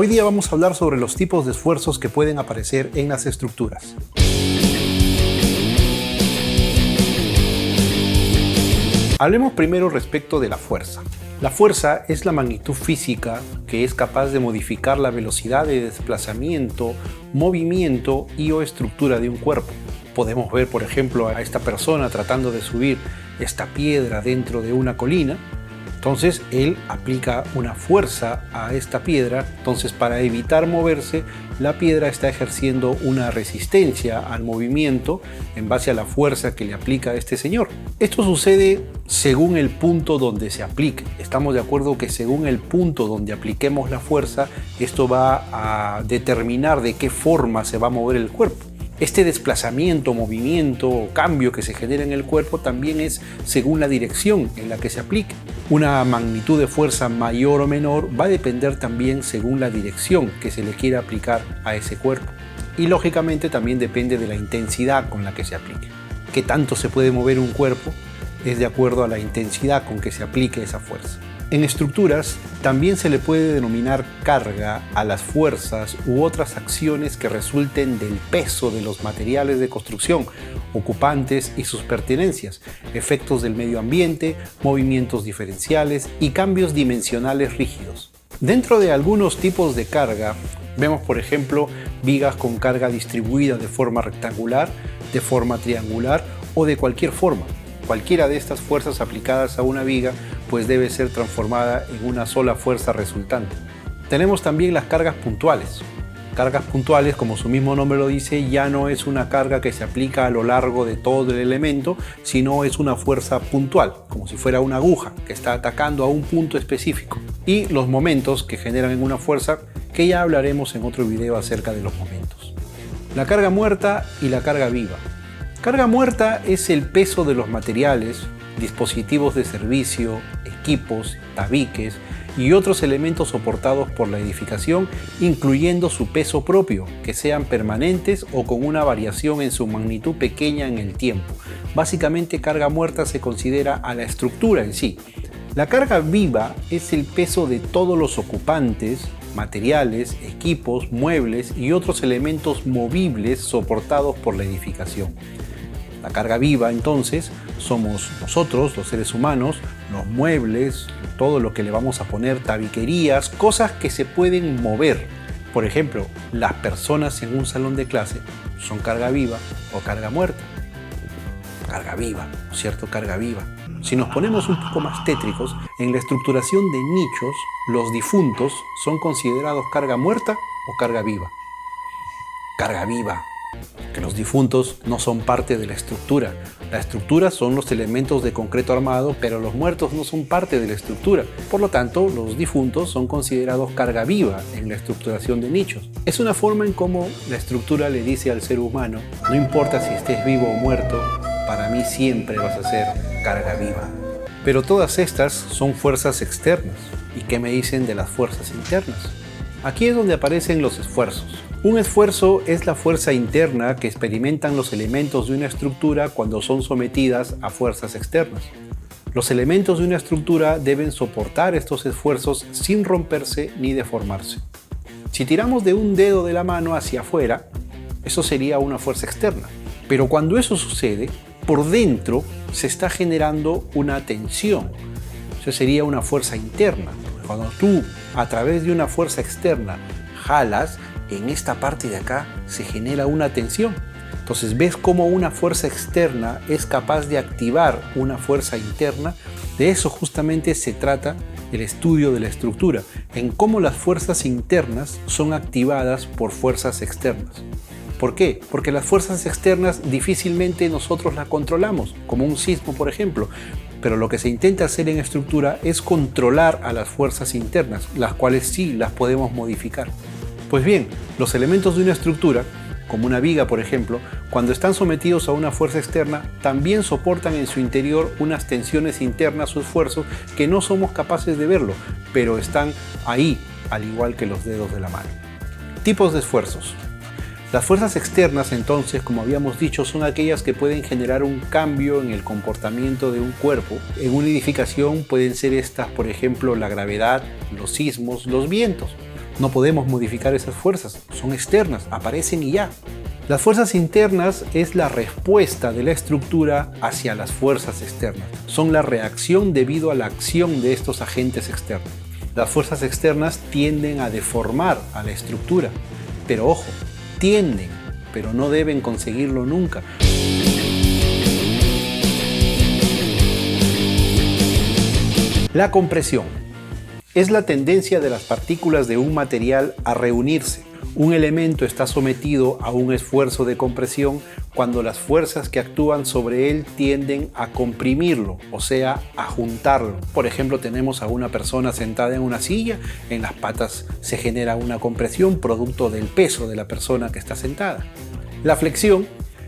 Hoy día vamos a hablar sobre los tipos de esfuerzos que pueden aparecer en las estructuras. Hablemos primero respecto de la fuerza. La fuerza es la magnitud física que es capaz de modificar la velocidad de desplazamiento, movimiento y o estructura de un cuerpo. Podemos ver, por ejemplo, a esta persona tratando de subir esta piedra dentro de una colina. Entonces él aplica una fuerza a esta piedra, entonces para evitar moverse, la piedra está ejerciendo una resistencia al movimiento en base a la fuerza que le aplica a este señor. Esto sucede según el punto donde se aplique. Estamos de acuerdo que según el punto donde apliquemos la fuerza, esto va a determinar de qué forma se va a mover el cuerpo. Este desplazamiento, movimiento o cambio que se genera en el cuerpo también es según la dirección en la que se aplique. Una magnitud de fuerza mayor o menor va a depender también según la dirección que se le quiera aplicar a ese cuerpo. Y lógicamente también depende de la intensidad con la que se aplique. ¿Qué tanto se puede mover un cuerpo? Es de acuerdo a la intensidad con que se aplique esa fuerza. En estructuras también se le puede denominar carga a las fuerzas u otras acciones que resulten del peso de los materiales de construcción, ocupantes y sus pertenencias, efectos del medio ambiente, movimientos diferenciales y cambios dimensionales rígidos. Dentro de algunos tipos de carga, vemos por ejemplo vigas con carga distribuida de forma rectangular, de forma triangular o de cualquier forma. Cualquiera de estas fuerzas aplicadas a una viga pues debe ser transformada en una sola fuerza resultante. Tenemos también las cargas puntuales. Cargas puntuales, como su mismo nombre lo dice, ya no es una carga que se aplica a lo largo de todo el elemento, sino es una fuerza puntual, como si fuera una aguja que está atacando a un punto específico. Y los momentos que generan en una fuerza, que ya hablaremos en otro video acerca de los momentos. La carga muerta y la carga viva. Carga muerta es el peso de los materiales, dispositivos de servicio, equipos, tabiques y otros elementos soportados por la edificación, incluyendo su peso propio, que sean permanentes o con una variación en su magnitud pequeña en el tiempo. Básicamente, carga muerta se considera a la estructura en sí. La carga viva es el peso de todos los ocupantes, materiales, equipos, muebles y otros elementos movibles soportados por la edificación. La carga viva, entonces, somos nosotros, los seres humanos, los muebles, todo lo que le vamos a poner, tabiquerías, cosas que se pueden mover. Por ejemplo, las personas en un salón de clase son carga viva o carga muerta. Carga viva, ¿cierto? Carga viva. Si nos ponemos un poco más tétricos, en la estructuración de nichos, los difuntos son considerados carga muerta o carga viva. Carga viva. Que los difuntos no son parte de la estructura. La estructura son los elementos de concreto armado, pero los muertos no son parte de la estructura. Por lo tanto, los difuntos son considerados carga viva en la estructuración de nichos. Es una forma en cómo la estructura le dice al ser humano: no importa si estés vivo o muerto, para mí siempre vas a ser carga viva. Pero todas estas son fuerzas externas. ¿Y qué me dicen de las fuerzas internas? Aquí es donde aparecen los esfuerzos. Un esfuerzo es la fuerza interna que experimentan los elementos de una estructura cuando son sometidas a fuerzas externas. Los elementos de una estructura deben soportar estos esfuerzos sin romperse ni deformarse. Si tiramos de un dedo de la mano hacia afuera, eso sería una fuerza externa. Pero cuando eso sucede, por dentro se está generando una tensión. Eso sería una fuerza interna. Cuando tú, a través de una fuerza externa, jalas, en esta parte de acá se genera una tensión. Entonces ves cómo una fuerza externa es capaz de activar una fuerza interna. De eso justamente se trata el estudio de la estructura, en cómo las fuerzas internas son activadas por fuerzas externas. ¿Por qué? Porque las fuerzas externas difícilmente nosotros las controlamos, como un sismo por ejemplo. Pero lo que se intenta hacer en estructura es controlar a las fuerzas internas, las cuales sí las podemos modificar. Pues bien, los elementos de una estructura, como una viga por ejemplo, cuando están sometidos a una fuerza externa, también soportan en su interior unas tensiones internas o esfuerzos que no somos capaces de verlo, pero están ahí, al igual que los dedos de la mano. Tipos de esfuerzos. Las fuerzas externas, entonces, como habíamos dicho, son aquellas que pueden generar un cambio en el comportamiento de un cuerpo. En una edificación pueden ser estas, por ejemplo, la gravedad, los sismos, los vientos. No podemos modificar esas fuerzas, son externas, aparecen y ya. Las fuerzas internas es la respuesta de la estructura hacia las fuerzas externas. Son la reacción debido a la acción de estos agentes externos. Las fuerzas externas tienden a deformar a la estructura, pero ojo, tienden, pero no deben conseguirlo nunca. La compresión es la tendencia de las partículas de un material a reunirse. Un elemento está sometido a un esfuerzo de compresión cuando las fuerzas que actúan sobre él tienden a comprimirlo, o sea, a juntarlo. Por ejemplo, tenemos a una persona sentada en una silla, en las patas se genera una compresión producto del peso de la persona que está sentada. La flexión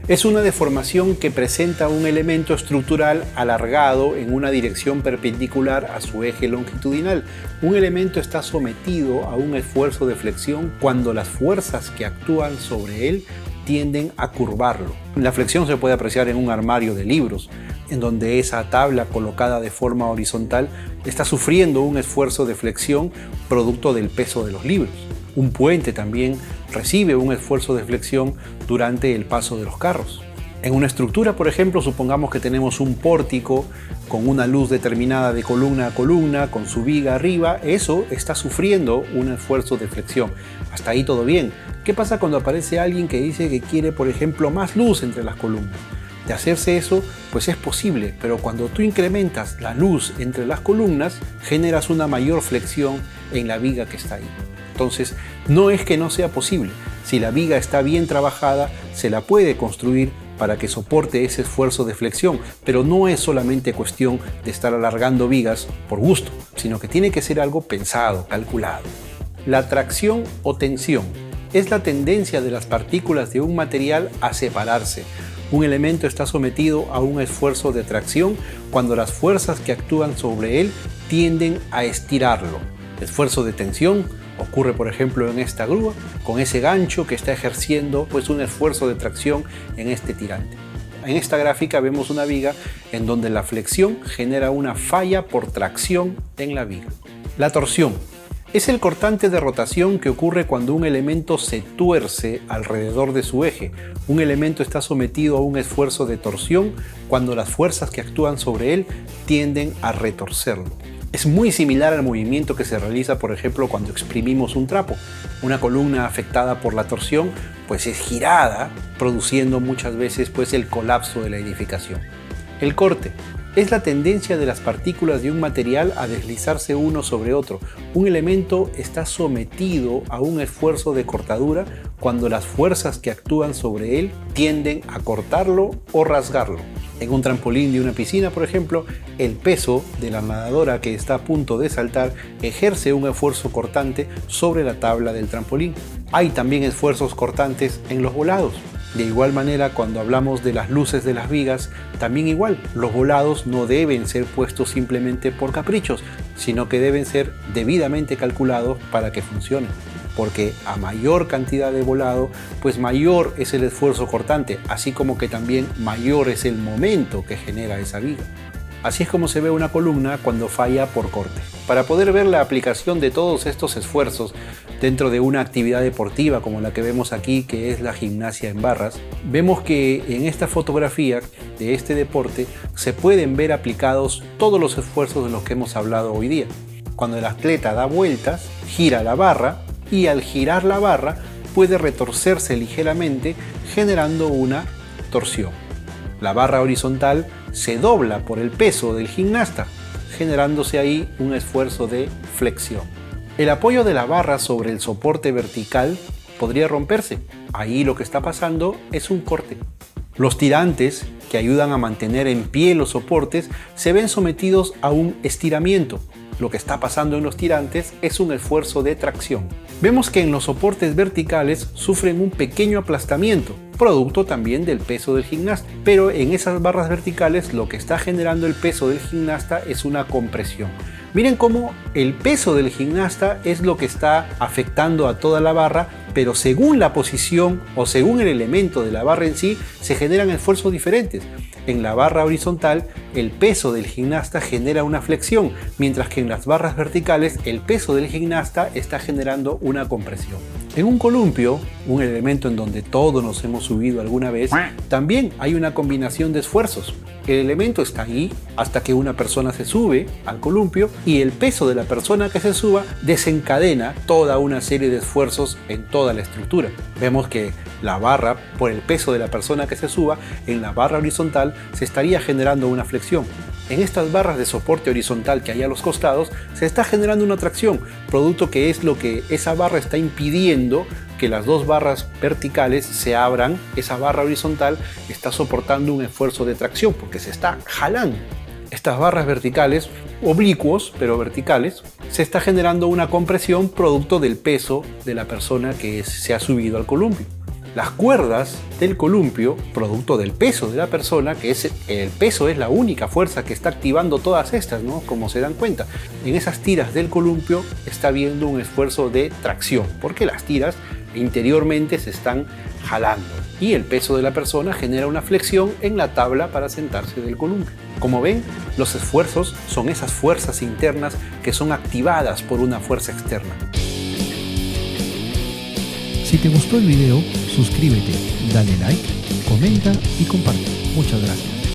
es una deformación que presenta un elemento estructural alargado en una dirección perpendicular a su eje longitudinal. Un elemento está sometido a un esfuerzo de flexión cuando las fuerzas que actúan sobre él tienden a curvarlo. La flexión se puede apreciar en un armario de libros, en donde esa tabla colocada de forma horizontal está sufriendo un esfuerzo de flexión producto del peso de los libros. Un puente también recibe un esfuerzo de flexión durante el paso de los carros. En una estructura, por ejemplo, supongamos que tenemos un pórtico con una luz determinada de columna a columna, con su viga arriba, eso está sufriendo un esfuerzo de flexión. Hasta ahí todo bien. ¿Qué pasa cuando aparece alguien que dice que quiere, por ejemplo, más luz entre las columnas? De hacerse eso, pues es posible, pero cuando tú incrementas la luz entre las columnas, generas una mayor flexión en la viga que está ahí. Entonces, no es que no sea posible. Si la viga está bien trabajada, se la puede construir para que soporte ese esfuerzo de flexión, pero no es solamente cuestión de estar alargando vigas por gusto, sino que tiene que ser algo pensado, calculado. La tracción o tensión es la tendencia de las partículas de un material a separarse. Un elemento está sometido a un esfuerzo de tracción cuando las fuerzas que actúan sobre él tienden a estirarlo. Esfuerzo de tensión ocurre, por ejemplo, en esta grúa, con ese gancho que está ejerciendo pues un esfuerzo de tracción en este tirante. En esta gráfica vemos una viga en donde la flexión genera una falla por tracción en la viga. La torsión es el cortante de rotación que ocurre cuando un elemento se tuerce alrededor de su eje. Un elemento está sometido a un esfuerzo de torsión cuando las fuerzas que actúan sobre él tienden a retorcerlo. Es muy similar al movimiento que se realiza, por ejemplo, cuando exprimimos un trapo. Una columna afectada por la torsión pues es girada, produciendo muchas veces pues el colapso de la edificación. El corte es la tendencia de las partículas de un material a deslizarse uno sobre otro. Un elemento está sometido a un esfuerzo de cortadura cuando las fuerzas que actúan sobre él tienden a cortarlo o rasgarlo. En un trampolín de una piscina, por ejemplo, el peso de la nadadora que está a punto de saltar ejerce un esfuerzo cortante sobre la tabla del trampolín. Hay también esfuerzos cortantes en los volados. De igual manera, cuando hablamos de las luces de las vigas, también igual, los volados no deben ser puestos simplemente por caprichos, sino que deben ser debidamente calculados para que funcionen. Porque a mayor cantidad de volado, pues mayor es el esfuerzo cortante, así como que también mayor es el momento que genera esa viga. Así es como se ve una columna cuando falla por corte. Para poder ver la aplicación de todos estos esfuerzos dentro de una actividad deportiva como la que vemos aquí, que es la gimnasia en barras, vemos que en esta fotografía de este deporte se pueden ver aplicados todos los esfuerzos de los que hemos hablado hoy día. Cuando el atleta da vueltas, gira la barra y al girar la barra puede retorcerse ligeramente generando una torsión. La barra horizontal se dobla por el peso del gimnasta, generándose ahí un esfuerzo de flexión. El apoyo de la barra sobre el soporte vertical podría romperse. Ahí lo que está pasando es un corte. Los tirantes, que ayudan a mantener en pie los soportes, se ven sometidos a un estiramiento. Lo que está pasando en los tirantes es un esfuerzo de tracción. Vemos que en los soportes verticales sufren un pequeño aplastamiento, producto también del peso del gimnasta. Pero en esas barras verticales lo que está generando el peso del gimnasta es una compresión. Miren cómo el peso del gimnasta es lo que está afectando a toda la barra pero según la posición o según el elemento de la barra en sí, se generan esfuerzos diferentes. En la barra horizontal, el peso del gimnasta genera una flexión, mientras que en las barras verticales, el peso del gimnasta está generando una compresión. En un columpio, un elemento en donde todos nos hemos subido alguna vez, también hay una combinación de esfuerzos. El elemento está ahí hasta que una persona se sube al columpio y el peso de la persona que se suba desencadena toda una serie de esfuerzos en toda la estructura. Vemos que la barra, por el peso de la persona que se suba, en la barra horizontal se estaría generando una flexión. En estas barras de soporte horizontal que hay a los costados, se está generando una tracción, producto que es lo que esa barra está impidiendo que las dos barras verticales se abran. Esa barra horizontal está soportando un esfuerzo de tracción porque se está jalando. Estas barras verticales, oblicuos pero verticales, se está generando una compresión producto del peso de la persona que se ha subido al columpio. Las cuerdas del columpio, producto del peso de la persona, que es el peso es la única fuerza que está activando todas estas, ¿no? Como se dan cuenta, en esas tiras del columpio está habiendo un esfuerzo de tracción, porque las tiras interiormente se están jalando y el peso de la persona genera una flexión en la tabla para sentarse del columpio. Como ven, los esfuerzos son esas fuerzas internas que son activadas por una fuerza externa. Si te gustó el video, suscríbete, dale like, comenta y comparte. Muchas gracias.